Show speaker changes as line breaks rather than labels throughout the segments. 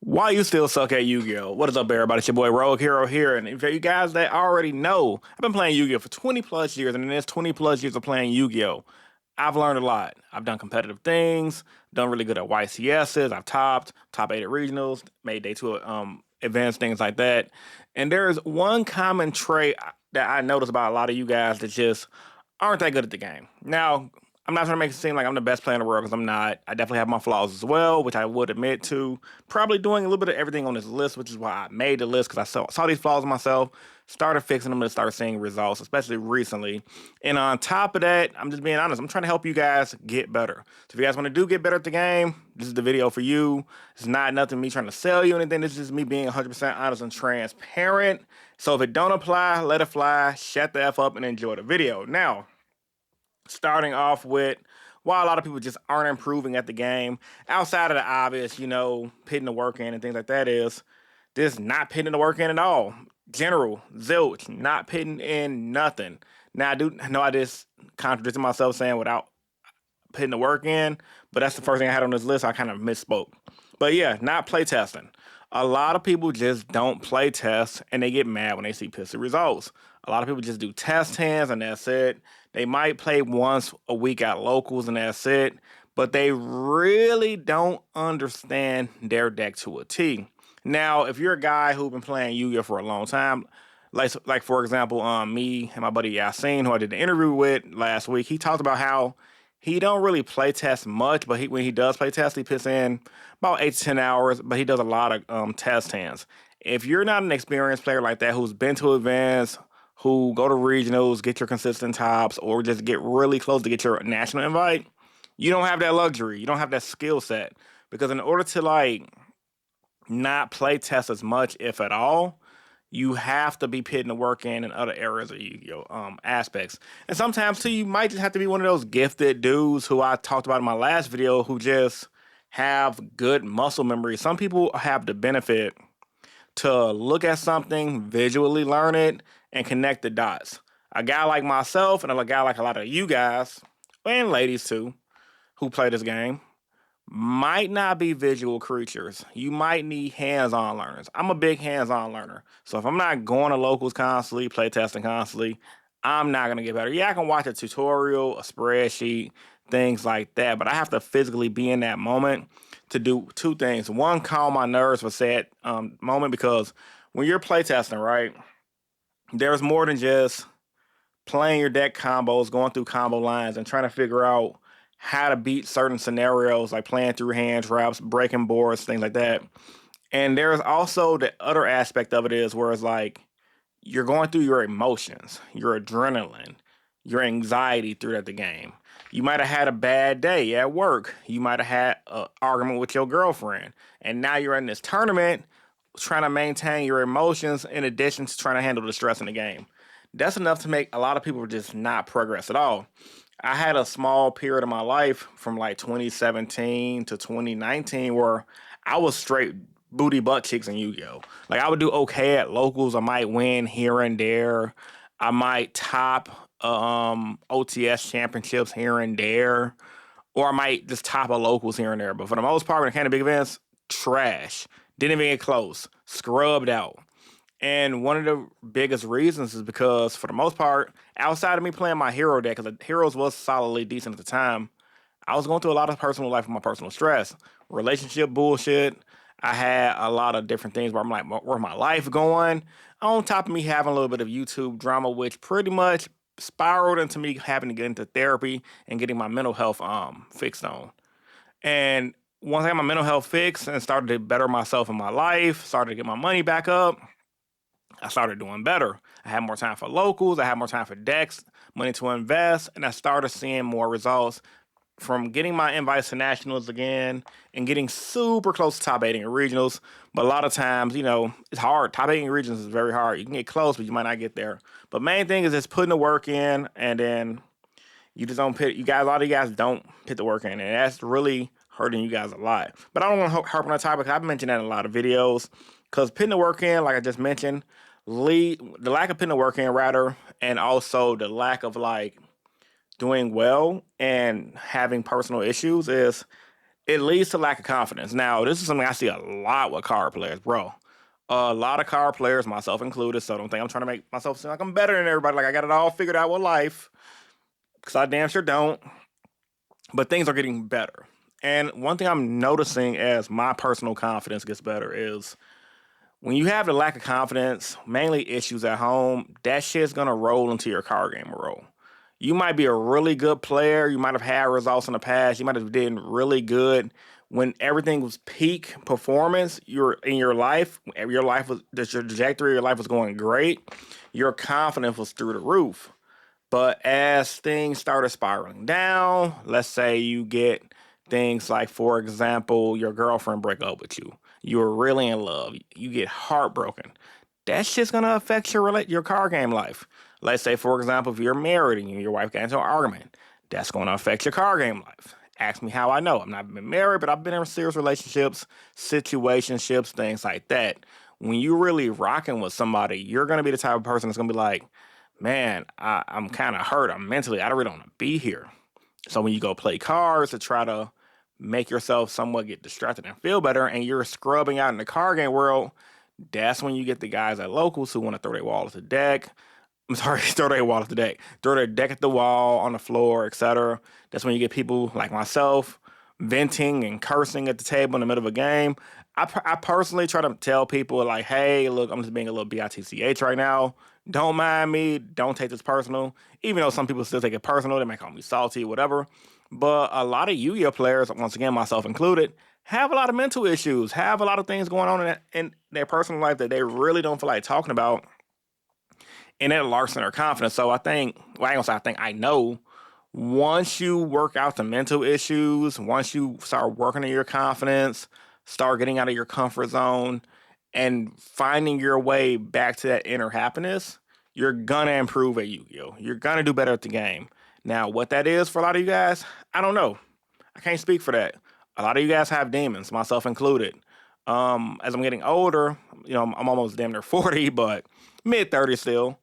Why you still suck at Yu-Gi-Oh? What is up, everybody? It's your boy Rogue Hero here, and for you guys that already know, I've been playing Yu-Gi-Oh for 20 plus years, and in this 20 plus years of playing Yu-Gi-Oh, I've learned a lot. I've done competitive things, done really good at YCSs, I've top 8 at regionals, made day two events, things like that. And there's one common trait that I notice about a lot of you guys that just aren't that good at the game. Now, I'm not trying to make it seem like I'm the best player in the world because I'm not. I definitely have my flaws as well, which I would admit to. Probably doing a little bit of everything on this list, which is why I made the list because I saw these flaws in myself, started fixing them, and started seeing results, especially recently. And on top of that, I'm just being honest. I'm trying to help you guys get better. So if you guys want to get better at the game, this is the video for you. It's not nothing me trying to sell you anything. This is just me being 100% honest and transparent. So if it don't apply, let it fly. Shut the F up and enjoy the video. Now, starting off with why a lot of people just aren't improving at the game outside of the obvious, putting the work in and things like that is just not putting the work in at all. General, zilch, not putting in nothing. Now, I do know I just contradicted myself saying without putting the work in, but that's the first thing I had on this list. I kind of misspoke. But yeah, not play testing. A lot of people just don't play test and they get mad when they see pissy results. A lot of people just do test hands and that's it. They might play once a week at locals and that's it, but they really don't understand their deck to a T. Now, if you're a guy who's been playing Yu-Gi-Oh for a long time, like for example, me and my buddy Yasin, who I did the interview with last week, he talked about how he don't really play test much, but when he does play test, he puts in about 8 to 10 hours, but he does a lot of test hands. If you're not an experienced player like that who's been to events, who go to regionals, get your consistent tops, or just get really close to get your national invite, you don't have that luxury. You don't have that skill set. Because in order to not play test as much, if at all, you have to be putting the work in other areas of Yu-Gi-Oh aspects. And sometimes too, you might just have to be one of those gifted dudes who I talked about in my last video who just have good muscle memory. Some people have the benefit to look at something, visually learn it, and connect the dots. A guy like myself and a guy like a lot of you guys, and ladies too, who play this game, might not be visual creatures. You might need hands-on learners. I'm a big hands-on learner. So if I'm not going to locals constantly, play testing constantly, I'm not going to get better. Yeah, I can watch a tutorial, a spreadsheet, things like that, but I have to physically be in that moment to do two things. One, calm my nerves for said moment, because when you're playtesting, right, there's more than just playing your deck combos, going through combo lines, and trying to figure out how to beat certain scenarios, like playing through hand traps, breaking boards, things like that. And there's also the other aspect of it is where it's like you're going through your emotions, your adrenaline, your anxiety throughout the game. You might have had a bad day at work. You might have had an argument with your girlfriend. And now you're in this tournament trying to maintain your emotions in addition to trying to handle the stress in the game. That's enough to make a lot of people just not progress at all. I had a small period of my life from like 2017 to 2019 where I was straight booty butt cheeks in Yu-Gi-Oh. Like I would do okay at locals. I might win here and there. I might top OTS championships here and there. Or I might just top a locals here and there. But for the most part, when it came to big events, trash. Didn't even get close. Scrubbed out. And one of the biggest reasons is because, for the most part, outside of me playing my hero deck, because the heroes was solidly decent at the time, I was going through a lot of personal life and my personal stress. Relationship bullshit. I had a lot of different things where I'm like, where's my life going? On top of me having a little bit of YouTube drama, which pretty much spiraled into me having to get into therapy and getting my mental health fixed on. And once I got my mental health fixed and started to better myself in my life, started to get my money back up, I started doing better. I had more time for locals, I had more time for decks, money to invest, and I started seeing more results from getting my invites to nationals again and getting super close to top 8 in regionals. But a lot of times, it's hard. Top 8 in regionals is very hard. You can get close, but you might not get there. But main thing is just putting the work in, and then you just don't put, a lot of you guys don't put the work in, and that's really hurting you guys a lot. But I don't want to harp on that topic. I've mentioned that in a lot of videos, because putting the work in, like I just mentioned, the lack of putting the work in, rather, and also the lack of doing well and having personal issues it leads to lack of confidence. Now, this is something I see a lot with card players, bro. A lot of card players, myself included, so don't think I'm trying to make myself seem like I'm better than everybody, like I got it all figured out with life, because I damn sure don't. But things are getting better. And one thing I'm noticing as my personal confidence gets better is when you have the lack of confidence, mainly issues at home, that shit's gonna roll into your card game role. You might be a really good player. You might have had results in the past. You might have been really good when everything was peak performance. You're in your life. Your life was your trajectory. Your life was going great. Your confidence was through the roof. But as things started spiraling down, let's say you get things like, for example, your girlfriend break up with you. You were really in love. You get heartbroken. That's just gonna affect your card game life. Let's say, for example, if you're married and you and your wife get into an argument, that's gonna affect your card game life. Ask me how I know. I've not been married, but I've been in serious relationships, situationships, things like that. When you're really rocking with somebody, you're gonna be the type of person that's gonna be like, man, I'm kind of hurt. I'm mentally, I don't really want to be here. So when you go play cards to try to make yourself somewhat get distracted and feel better, and you're scrubbing out in the card game world, that's when you get the guys at locals who want to throw their wall at the deck. I'm sorry, throw their wall at the deck. Throw their deck at the wall, on the floor, etc. That's when you get people like myself venting and cursing at the table in the middle of a game. I personally try to tell people like, hey, look, I'm just being a little bitch right now. Don't mind me. Don't take this personal. Even though some people still take it personal, they might call me salty, whatever. But a lot of Yu-Gi-Oh players, once again, myself included, have a lot of mental issues, have a lot of things going on in their personal life that they really don't feel like talking about, and it larks in their confidence. So I think, well, I ain't gonna say I think, I know, once you work out the mental issues, once you start working on your confidence, start getting out of your comfort zone, and finding your way back to that inner happiness, you're gonna improve at Yu-Gi-Oh! You're gonna do better at the game. Now, what that is for a lot of you guys, I don't know. I can't speak for that. A lot of you guys have demons, myself included. As I'm getting older, I'm almost damn near 40, but mid 30s still.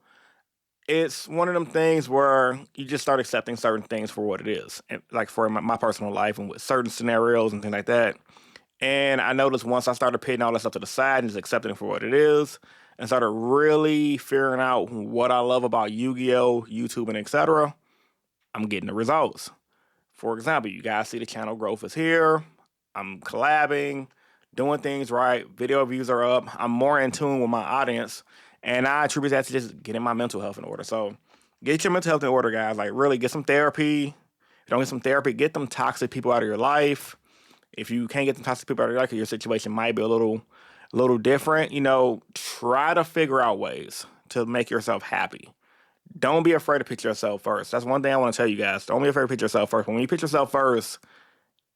It's one of them things where you just start accepting certain things for what it is, and like for my personal life and with certain scenarios and things like that. And I noticed once I started putting all that stuff to the side and just accepting it for what it is, and started really figuring out what I love about Yu-Gi-Oh, YouTube, and etc., I'm getting the results. For example, you guys see the channel growth is here. I'm collabing, doing things right. Video views are up. I'm more in tune with my audience. And I attribute that to just getting my mental health in order. So get your mental health in order, guys. Like, really get some therapy. If you don't get some therapy, get them toxic people out of your life. If you can't get them toxic people out of your life, your situation might be a little different. Try to figure out ways to make yourself happy. Don't be afraid to put yourself first. That's one thing I want to tell you guys. Don't be afraid to put yourself first. When you put yourself first,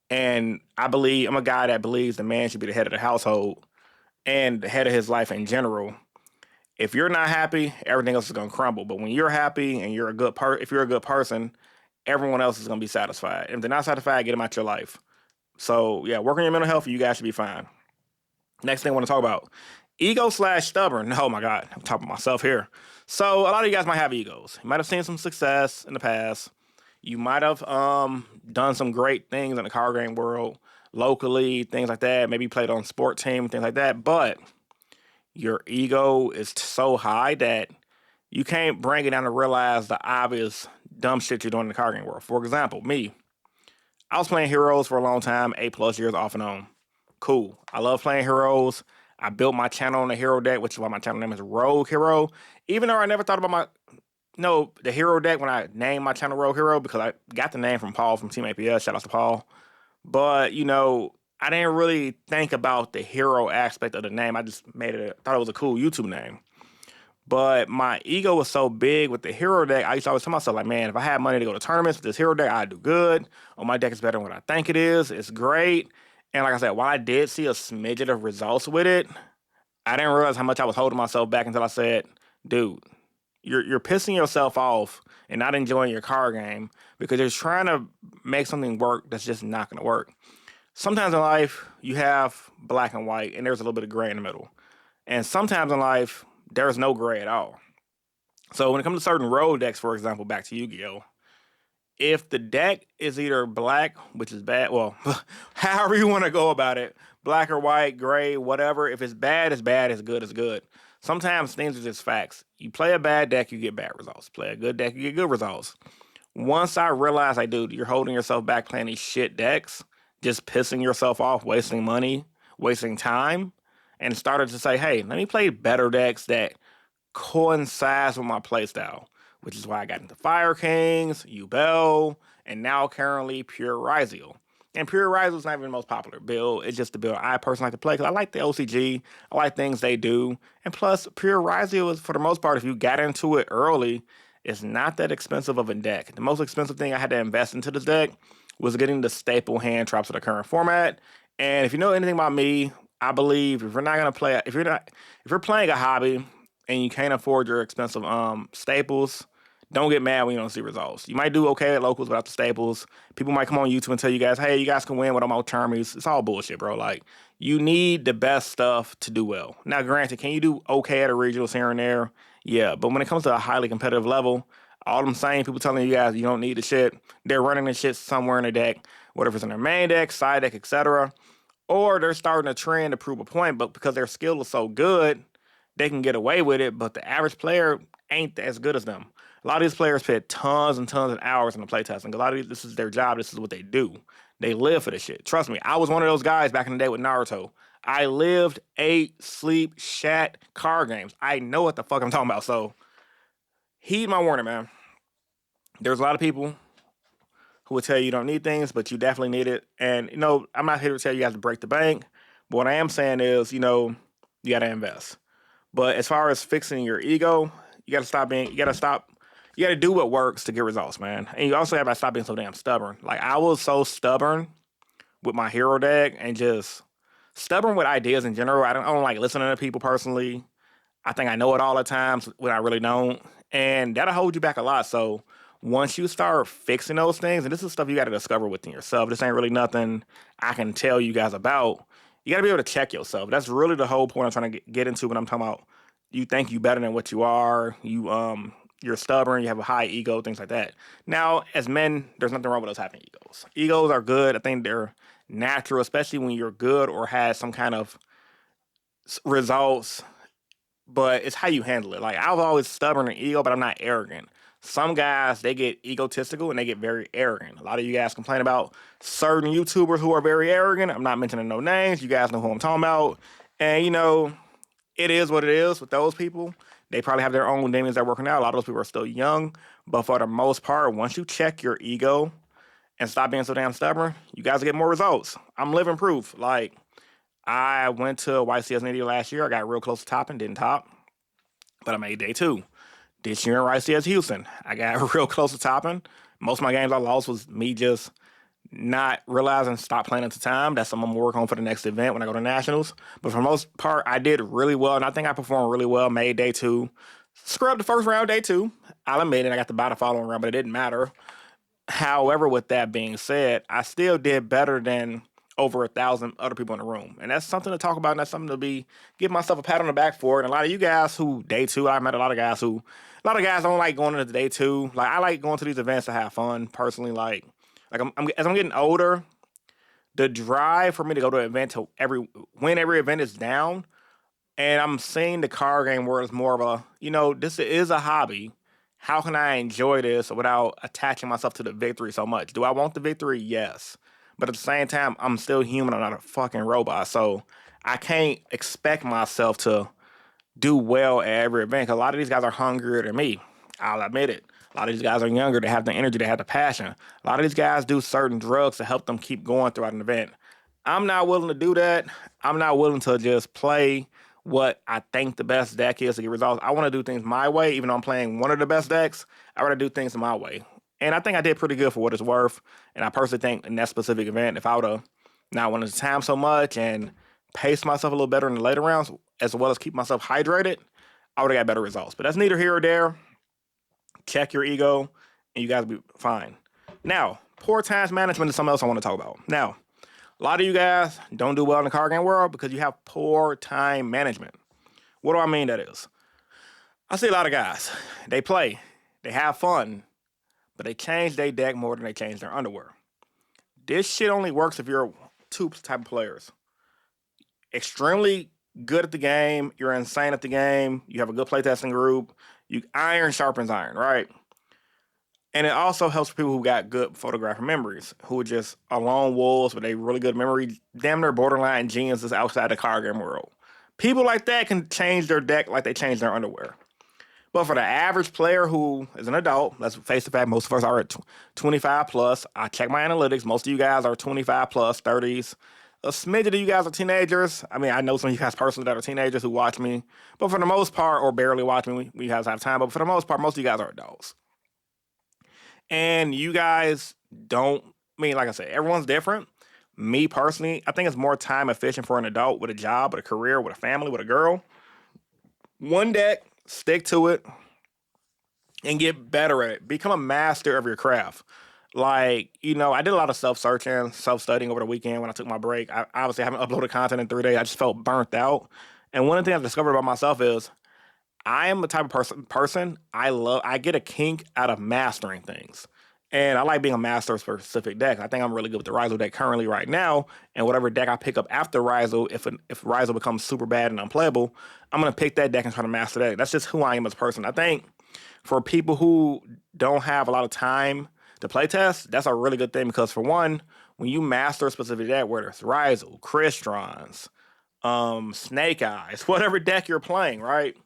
and I'm a guy that believes the man should be the head of the household and the head of his life in general. If you're not happy, everything else is gonna crumble. But when you're happy and if you're a good person, everyone else is gonna be satisfied. If they're not satisfied, get them out your life. So yeah, work on your mental health. You guys should be fine. Next thing I want to talk about, ego/stubborn. Oh my God, I'm talking about myself here. So a lot of you guys might have egos. You might have seen some success in the past. You might have done some great things in the card game world, locally, things like that. Maybe you played on sport team, things like that. But your ego is so high that you can't bring it down to realize the obvious dumb shit you're doing in the card game world. For example, me, I was playing Heroes for a long time, 8+ years off and on. Cool. I love playing Heroes. I built my channel on the Hero deck, which is why my channel name is Rogue Hero. Even though I never thought about the Hero deck when I named my channel Rogue Hero, because I got the name from Paul from Team APS. Shout out to Paul. But, I didn't really think about the hero aspect of the name. I just thought it was a cool YouTube name. But my ego was so big with the hero deck, I used to always tell myself, like, man, if I had money to go to tournaments with this hero deck, I'd do good. Or my deck is better than what I think it is. It's great. And like I said, while I did see a smidget of results with it, I didn't realize how much I was holding myself back until I said, dude, you're pissing yourself off and not enjoying your card game because you're trying to make something work that's just not going to work. Sometimes in life, you have black and white, and there's a little bit of gray in the middle. And sometimes in life, there's no gray at all. So when it comes to certain road decks, for example, back to Yu-Gi-Oh!, if the deck is either black, which is bad, well, however you want to go about it, black or white, gray, whatever. If it's bad, it's bad. It's good, it's good. Sometimes things are just facts. You play a bad deck, you get bad results. Play a good deck, you get good results. Once I realized, like, dude, you're holding yourself back playing these shit decks, just pissing yourself off, wasting money, wasting time, and started to say, hey, let me play better decks that coincides with my playstyle, which is why I got into Fire Kings, Yugioh, and now currently Pure Rizio. And Pure Rizio is not even the most popular build. It's just the build I personally like to play because I like the OCG. I like things they do. And plus, Pure Rizio is, for the most part, if you got into it early, it's not that expensive of a deck. The most expensive thing I had to invest into this deck was getting the staple hand traps of the current format. And if you know anything about me, I believe if you're not gonna play, if you're playing a hobby and you can't afford your expensive staples, don't get mad when you don't see results. You might do okay at locals without the staples. People might come on YouTube and tell you guys, hey, you guys can win with all termies. It's all bullshit, bro. Like, you need the best stuff to do well. Now, granted, can you do okay at a regionals here and there? Yeah, but when it comes to a highly competitive level, all them same people telling you guys you don't need the shit, they're running the shit somewhere in the deck, whatever it's in their main deck, side deck, etc. Or they're starting a trend to prove a point, but because their skill is so good, they can get away with it, but the average player ain't as good as them. A lot of these players put tons and tons of hours in the playtesting. A lot of these, this is their job. This is what they do. They live for this shit. Trust me, I was one of those guys back in the day with Naruto. I lived, ate, sleep, shat, card games. I know what the fuck I'm talking about. So heed my warning, man. There's a lot of people who will tell you don't need things, but you definitely need it. And, I'm not here to tell you guys to break the bank. But what I am saying is, you got to invest. But as far as fixing your ego, you gotta you gotta do what works to get results, man. And you also gotta stop being so damn stubborn. Like, I was so stubborn with my hero deck and just stubborn with ideas in general. I don't like listening to people personally. I think I know it all the times when I really don't. And that'll hold you back a lot. So once you start fixing those things, and this is stuff you gotta discover within yourself. This ain't really nothing I can tell you guys about. You gotta be able to check yourself. That's really the whole point I'm trying to get into when I'm talking about you think you better than what you are. You're stubborn. You have a high ego, things like that. Now, as men, there's nothing wrong with us having egos. Egos are good. I think they're natural, especially when you're good or has some kind of results. But it's how you handle it. Like, I was always stubborn and ego, but I'm not arrogant. Some guys, they get egotistical and they get very arrogant. A lot of you guys complain about certain YouTubers who are very arrogant. I'm not mentioning no names. You guys know who I'm talking about. And, it is what it is with those people. They probably have their own demons that are working out. A lot of those people are still young. But for the most part, once you check your ego and stop being so damn stubborn, you guys get more results. I'm living proof. Like, I went to YCS in India last year. I got real close to topping, didn't top, but I made day two. This year in YCS Houston, I got real close to topping. Most of my games I lost was me just not realizing stop playing at the time. That's something I'm gonna work on for the next event when I go to nationals. But for the most part, I did really well, and I think I performed really well. Made day two, scrubbed the first round day two. I'll admit it. I got the bottom following round, but it didn't matter. However, with that being said, I still did better than over 1,000 other people in the room, and that's something to talk about. And that's something to give myself a pat on the back for. And a lot of you guys who day two, I met a lot of guys don't like going into day two. Like, I like going to these events to have fun personally. Like as I'm getting older, the drive for me to go to an event to win every event is down, and I'm seeing the card game world as more of a, this is a hobby. How can I enjoy this without attaching myself to the victory so much? Do I want the victory? Yes. But at the same time, I'm still human. I'm not a fucking robot. So I can't expect myself to do well at every event, because a lot of these guys are hungrier than me. I'll admit it. A lot of these guys are younger. They have the energy. They have the passion. A lot of these guys do certain drugs to help them keep going throughout an event. I'm not willing to do that. I'm not willing to just play what I think the best deck is to get results. I want to do things my way. Even though I'm playing one of the best decks, I want to do things my way. And I think I did pretty good for what it's worth. And I personally think in that specific event, if I would have not wanted to time so much and pace myself a little better in the later rounds, as well as keep myself hydrated, I would have got better results. But that's neither here or there. Check your ego, and you guys will be fine. Now, poor times management is something else I want to talk about. Now, a lot of you guys don't do well in the card game world because you have poor time management. What do I mean that is? I see a lot of guys. They play. They have fun. but they change their deck more than they change their underwear. This shit only works if you're two type of players. Extremely good at the game, you're insane at the game, you have a good playtesting group, you iron sharpens iron, right? And it also helps people who got good photographic memories, who are just lone wolves with a really good memory, damn near borderline geniuses outside the card game world. People like that can change their deck like they change their underwear. But for the average player who is an adult, let's face the fact, most of us are at 25 plus. I check my analytics. Most of you guys are 25 plus, 30s. A smidge of you guys are teenagers. I mean, I know some of you guys personally that are teenagers who watch me. But for the most part, or barely watch me, we guys have time. But for the most part, most of you guys are adults. And you guys don't, I mean, like I said, everyone's different. Me personally, I think it's more time efficient for an adult with a job, with a career, with a family, with a girl. One deck, stick to it, and get better at it. Become a master of your craft. Like, I did a lot of self-searching, self-studying over the weekend when I took my break. I obviously haven't uploaded content in 3 days. I just felt burnt out. And one of the things I've discovered about myself is I am the type of person I get a kink out of mastering things. And I like being a master of specific decks. I think I'm really good with the Ryzel deck currently right now. And whatever deck I pick up after Ryzel, if Ryzel becomes super bad and unplayable, I'm going to pick that deck and try to master that. That's just who I am as a person. I think for people who don't have a lot of time to play test, that's a really good thing because for one, when you master a specific deck, whether it's Ryzel, Crystons, Snake Eyes, whatever deck you're playing, right?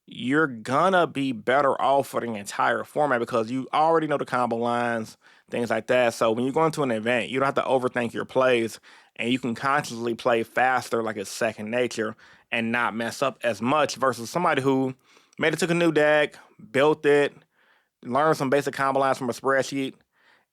You're gonna be better off for the entire format because you already know the combo lines, things like that. So when you go into an event, you don't have to overthink your plays and you can consciously play faster like it's second nature and not mess up as much versus somebody who took a new deck, built it, learned some basic combo lines from a spreadsheet,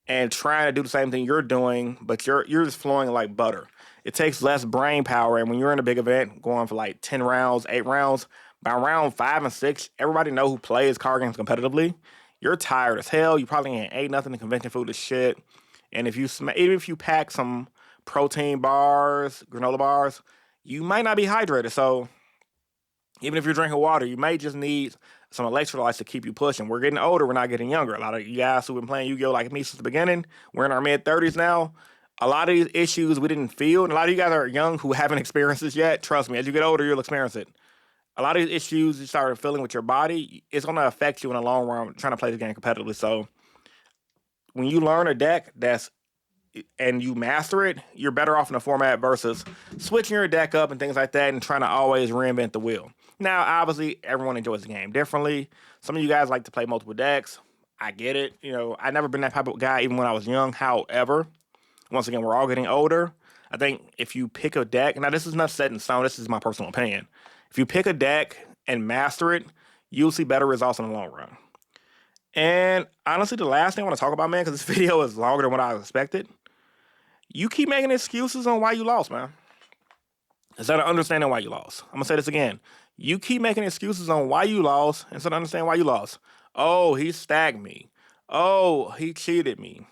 and trying to do the same thing you're doing, but you're just flowing like butter. It takes less brain power, and when you're in a big event, going for like 10 rounds, 8 rounds, by round 5 and 6, everybody know who plays card games competitively. You're tired as hell. You probably ain't ate nothing. The convention food is shit. And even if you pack some protein bars, granola bars, you might not be hydrated. So even if you're drinking water, you may just need some electrolytes to keep you pushing. We're getting older. We're not getting younger. A lot of you guys who've been playing Yu-Gi-Oh! Like me since the beginning, we're in our mid-30s now. A lot of these issues we didn't feel, and a lot of you guys are young who haven't experienced this yet. Trust me, as you get older, you'll experience it. A lot of these issues you start feeling with your body, it's going to affect you in the long run trying to play this game competitively. So when you learn a deck and you master it, you're better off in the format versus switching your deck up and things like that and trying to always reinvent the wheel. Now, obviously, everyone enjoys the game differently. Some of you guys like to play multiple decks. I get it. I've never been that type of guy even when I was young. However, once again, we're all getting older. I think if you pick a deck, now this is not set in stone, this is my personal opinion. If you pick a deck and master it, you'll see better results in the long run. And honestly, the last thing I want to talk about, man, because this video is longer than what I expected, you keep making excuses on why you lost, man. Instead of understanding why you lost. I'm going to say this again. You keep making excuses on why you lost instead of understanding why you lost. Oh, he stacked me. Oh, he cheated me.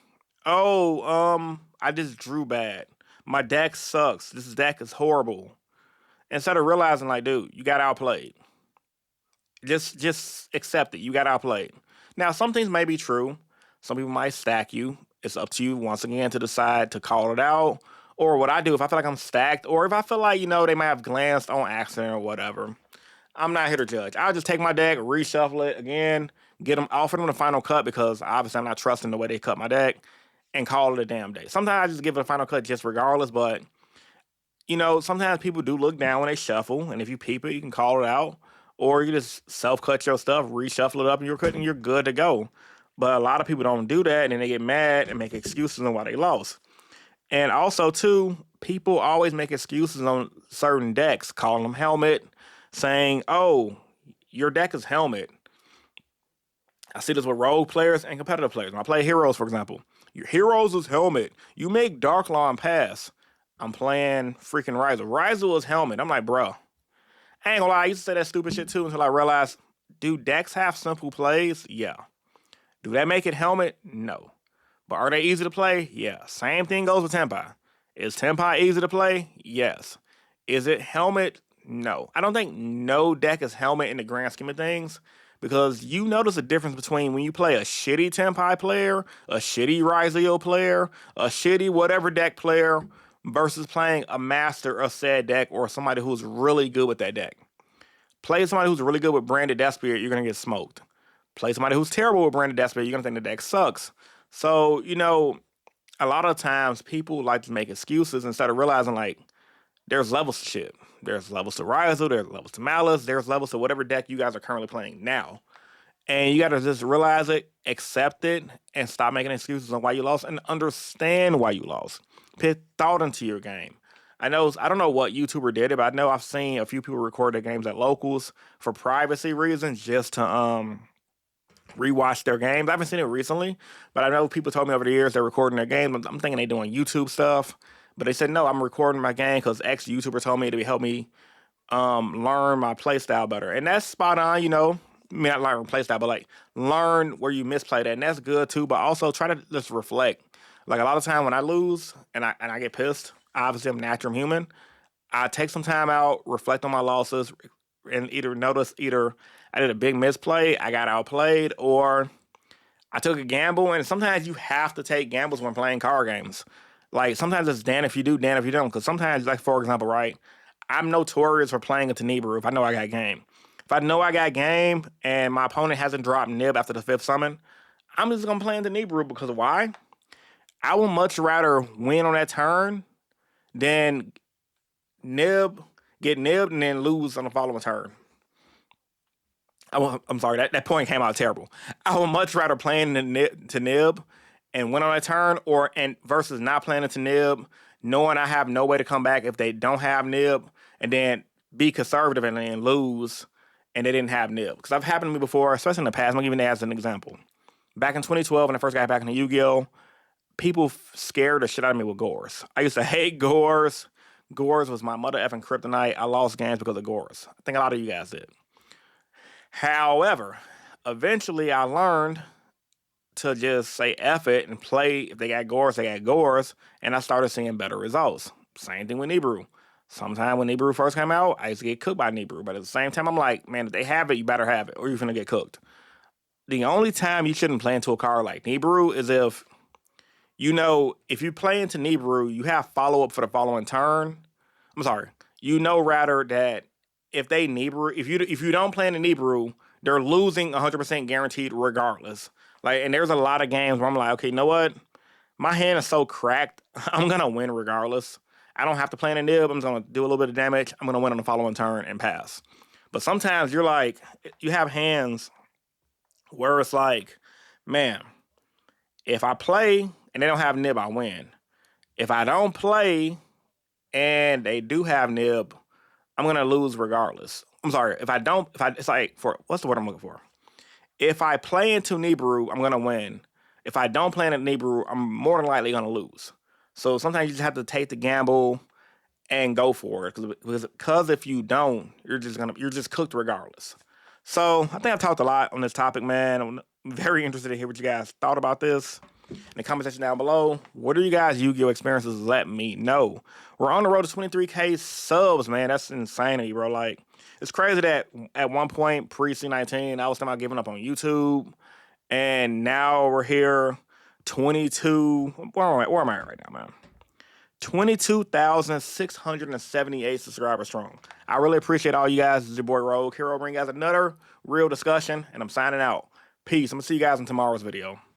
Oh, I just drew bad. My deck sucks. This deck is horrible. Instead of realizing, like, dude, you got outplayed. Just accept it. You got outplayed. Now, some things may be true. Some people might stack you. It's up to you, once again, to decide to call it out. Or what I do, if I feel like I'm stacked, or if I feel like, they might have glanced on accident or whatever, I'm not here to judge. I'll just take my deck, reshuffle it again, offer them the final cut because obviously I'm not trusting the way they cut my deck, and call it a damn day. Sometimes I just give it a final cut just regardless, but, sometimes people do look down when they shuffle, and if you peep it, you can call it out, or you just self-cut your stuff, reshuffle it up, and you're good to go. But a lot of people don't do that, and then they get mad and make excuses on why they lost. And also, too, people always make excuses on certain decks, calling them helmet, saying, oh, your deck is helmet. I see this with rogue players and competitive players. When I play heroes, for example, your heroes is helmet. You make Dark Law and pass. I'm playing freaking Ryzel. Ryzel is helmet. I'm like, bro, I ain't gonna lie, I used to say that stupid shit too until I realized, do decks have simple plays? Yeah. Do that make it helmet? No. But are they easy to play? Yeah. Same thing goes with Tempai. Is Tempai easy to play? Yes. Is it helmet? No. I don't think no deck is helmet in the grand scheme of things because you notice a difference between when you play a shitty Tenpai player, a shitty Yugioh player, a shitty whatever deck player, versus playing a master of said deck or somebody who's really good with that deck. Play somebody who's really good with Branded Death Spirit, you're gonna get smoked. Play somebody who's terrible with Branded Death Spirit, you're gonna think the deck sucks. So, a lot of times people like to make excuses instead of realizing like there's levels to shit. There's levels to Ryzo, there's levels to Malice, there's levels to whatever deck you guys are currently playing now. And you gotta just realize it, accept it, and stop making excuses on why you lost and understand why you lost. Put thought into your game. I don't know what YouTuber did it, but I know I've seen a few people record their games at locals for privacy reasons just to rewatch their games. I haven't seen it recently, but I know people told me over the years they're recording their games. I'm thinking they're doing YouTube stuff, but they said no, I'm recording my game because X YouTuber told me to help me learn my playstyle better, and that's spot on. I mean, not learn playstyle, but like learn where you misplayed it, and that's good too. But also try to just reflect. Like a lot of time when I lose and I get pissed, obviously I'm natural, I'm human. I take some time out, reflect on my losses, and either I did a big misplay, I got outplayed, or I took a gamble. And sometimes you have to take gambles when playing card games. Like sometimes it's Dan if you do, Dan if you don't. Because sometimes, like for example, right, I'm notorious for playing a Tenebru if I know I got game. If I know I got game and my opponent hasn't dropped Nib after the 5th summon, I'm just gonna play in the Tenebru because why? I would much rather win on that turn than get nibbed and then lose on the following turn. I'm sorry, that point came out terrible. I would much rather playing to nib and win on that turn and versus not playing to nib, knowing I have no way to come back if they don't have nib, and then be conservative and then lose and they didn't have nib. Because I've happened to me before, especially in the past. I'm giving that as an example. Back in 2012, when I first got back into Yu-Gi-Oh, people scared the shit out of me with Gores. I used to hate Gores. Gores was my mother effing kryptonite. I lost games because of Gores. I think a lot of you guys did. However, eventually I learned to just say F it and play. If they got Gores, they got Gores. And I started seeing better results. Same thing with Nibiru. Sometime when Nibiru first came out, I used to get cooked by Nibiru. But at the same time, I'm like, man, if they have it, you better have it or you're going to get cooked. The only time you shouldn't play into a card like Nibiru is if you play into Nibiru, you have follow-up for the following turn. I'm sorry. Rather that if they Nibiru, if you don't play in the Nibiru, they're losing 100% guaranteed regardless. Like, and there's a lot of games where I'm like, okay, you know what? My hand is so cracked, I'm gonna win regardless. I don't have to play in a nib. I'm just gonna do a little bit of damage. I'm gonna win on the following turn and pass. But sometimes you're like, you have hands where it's like, man, if I play and they don't have nib, I win. If I don't play and they do have nib, I'm gonna lose regardless. I'm sorry. It's like what's the word I'm looking for? If I play into Nibiru, I'm gonna win. If I don't play into Nibiru, I'm more than likely gonna lose. So sometimes you just have to take the gamble and go for it. Because if you don't, you're just cooked regardless. So I think I've talked a lot on this topic, man. I'm very interested to hear what you guys thought about this. In the comment section down below, what are you guys' Yu-Gi-Oh experiences? Let me know. We're on the road to 23K subs, man. That's insanity, bro. Like, it's crazy that at one point, pre-C19, I was thinking about giving up on YouTube. And now we're here, 22. Where am I at right now, man? 22,678 subscribers strong. I really appreciate all you guys. This is your boy Rogue Hero, bringing you guys another real discussion, and I'm signing out. Peace. I'm going to see you guys in tomorrow's video.